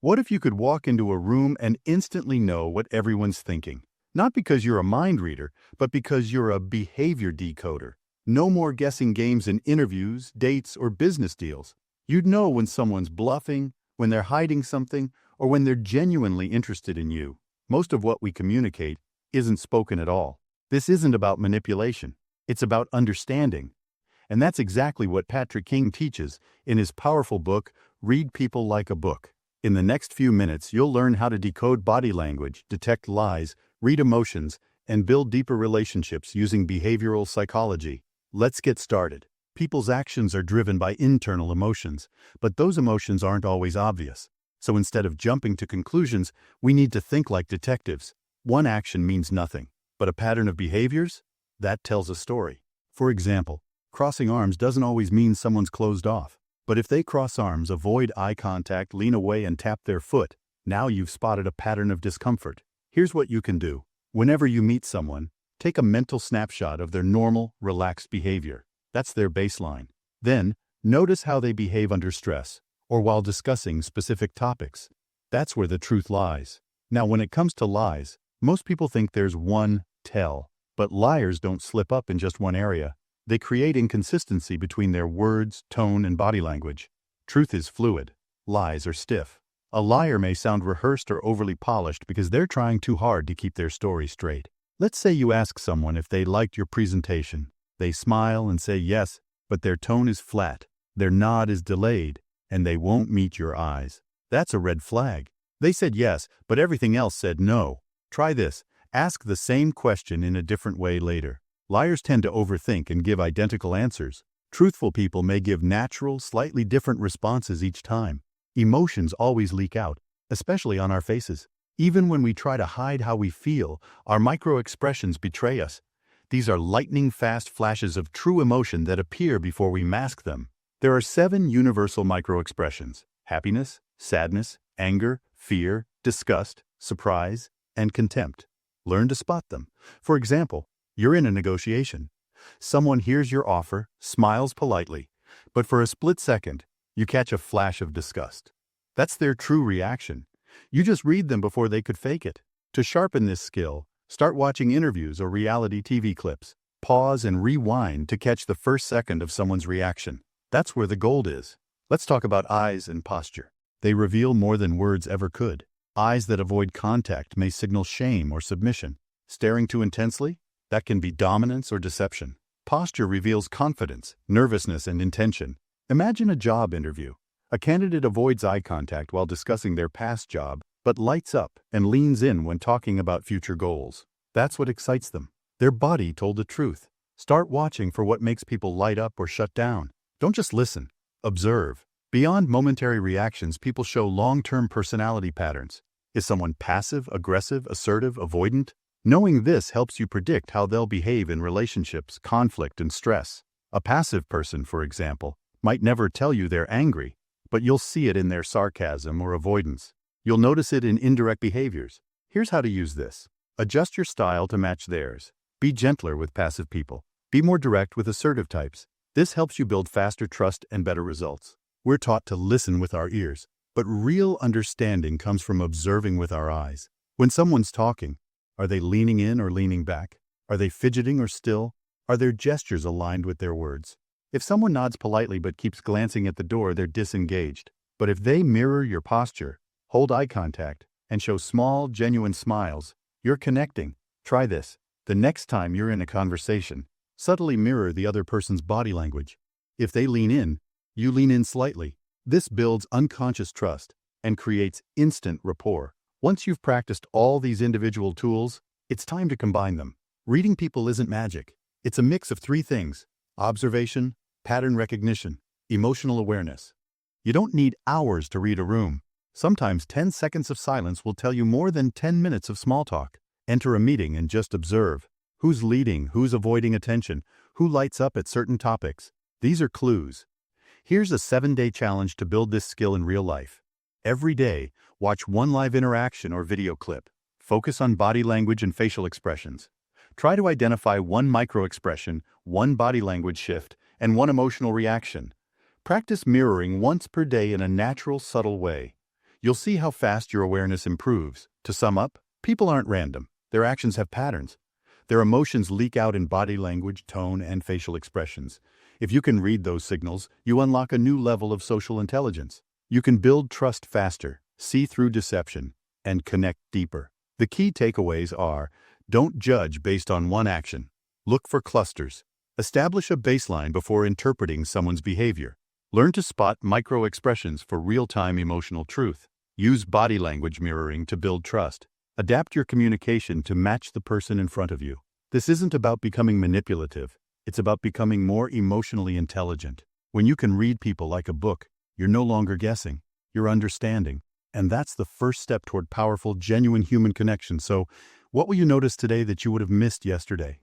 What if you could walk into a room and instantly know what everyone's thinking? Not because you're a mind reader, but because you're a behavior decoder. No more guessing games in interviews, dates, or business deals. You'd know when someone's bluffing, when they're hiding something, or when they're genuinely interested in you. Most of what we communicate isn't spoken at all. This isn't about manipulation. It's about understanding. And that's exactly what Patrick King teaches in his powerful book, Read People Like a Book. In the next few minutes, you'll learn how to decode body language, detect lies, read emotions, and build deeper relationships using behavioral psychology. Let's get started. People's actions are driven by internal emotions, but those emotions aren't always obvious. So instead of jumping to conclusions, we need to think like detectives. One action means nothing, but a pattern of behaviors? That tells a story. For example, crossing arms doesn't always mean someone's closed off. But if they cross arms, avoid eye contact, lean away, and tap their foot, now you've spotted a pattern of discomfort. Here's what you can do. Whenever you meet someone, take a mental snapshot of their normal, relaxed behavior. That's their baseline. Then, notice how they behave under stress, or while discussing specific topics. That's where the truth lies. Now, when it comes to lies, most people think there's one tell, but liars don't slip up in just one area. They create inconsistency between their words, tone, and body language. Truth is fluid. Lies are stiff. A liar may sound rehearsed or overly polished because they're trying too hard to keep their story straight. Let's say you ask someone if they liked your presentation. They smile and say yes, but their tone is flat, their nod is delayed, and they won't meet your eyes. That's a red flag. They said yes, but everything else said no. Try this. Ask the same question in a different way later. Liars tend to overthink and give identical answers. Truthful people may give natural, slightly different responses each time. Emotions always leak out, especially on our faces. Even when we try to hide how we feel, our microexpressions betray us. These are lightning-fast flashes of true emotion that appear before we mask them. There are 7 universal microexpressions: happiness, sadness, anger, fear, disgust, surprise, and contempt. Learn to spot them. For example, you're in a negotiation. Someone hears your offer, smiles politely, but for a split second, you catch a flash of disgust. That's their true reaction. You just read them before they could fake it. To sharpen this skill, start watching interviews or reality TV clips. Pause and rewind to catch the first second of someone's reaction. That's where the gold is. Let's talk about eyes and posture. They reveal more than words ever could. Eyes that avoid contact may signal shame or submission. Staring too intensely? That can be dominance or deception. Posture reveals confidence, nervousness, and intention. Imagine a job interview. A candidate avoids eye contact while discussing their past job, but lights up and leans in when talking about future goals. That's what excites them. Their body told the truth. Start watching for what makes people light up or shut down. Don't just listen. Observe. Beyond momentary reactions, people show long-term personality patterns. Is someone passive, aggressive, assertive, avoidant? Knowing this helps you predict how they'll behave in relationships, conflict, and stress. A passive person, for example, might never tell you they're angry, but you'll see it in their sarcasm or avoidance. You'll notice it in indirect behaviors. Here's how to use this. Adjust your style to match theirs. Be gentler with passive people. Be more direct with assertive types. This helps you build faster trust and better results. We're taught to listen with our ears, but real understanding comes from observing with our eyes. When someone's talking, are they leaning in or leaning back? Are they fidgeting or still? Are their gestures aligned with their words? If someone nods politely but keeps glancing at the door, they're disengaged. But if they mirror your posture, hold eye contact, and show small, genuine smiles, you're connecting. Try this. The next time you're in a conversation, subtly mirror the other person's body language. If they lean in, you lean in slightly. This builds unconscious trust and creates instant rapport. Once you've practiced all these individual tools, it's time to combine them. Reading people isn't magic. It's a mix of 3 things: observation, pattern recognition, emotional awareness. You don't need hours to read a room. Sometimes 10 seconds of silence will tell you more than 10 minutes of small talk. Enter a meeting and just observe. Who's leading, who's avoiding attention, who lights up at certain topics. These are clues. Here's a 7-day challenge to build this skill in real life. Every day, watch one live interaction or video clip. Focus on body language and facial expressions. Try to identify one microexpression, one body language shift, and one emotional reaction. Practice mirroring once per day in a natural, subtle way. You'll see how fast your awareness improves. To sum up, people aren't random. Their actions have patterns. Their emotions leak out in body language, tone, and facial expressions. If you can read those signals, you unlock a new level of social intelligence. You can build trust faster, see through deception, and connect deeper. The key takeaways are: don't judge based on one action. Look for clusters. Establish a baseline before interpreting someone's behavior. Learn to spot microexpressions for real-time emotional truth. Use body language mirroring to build trust. Adapt your communication to match the person in front of you. This isn't about becoming manipulative. It's about becoming more emotionally intelligent. When you can read people like a book, you're no longer guessing. You're understanding. And that's the first step toward powerful, genuine human connection. So, what will you notice today that you would have missed yesterday?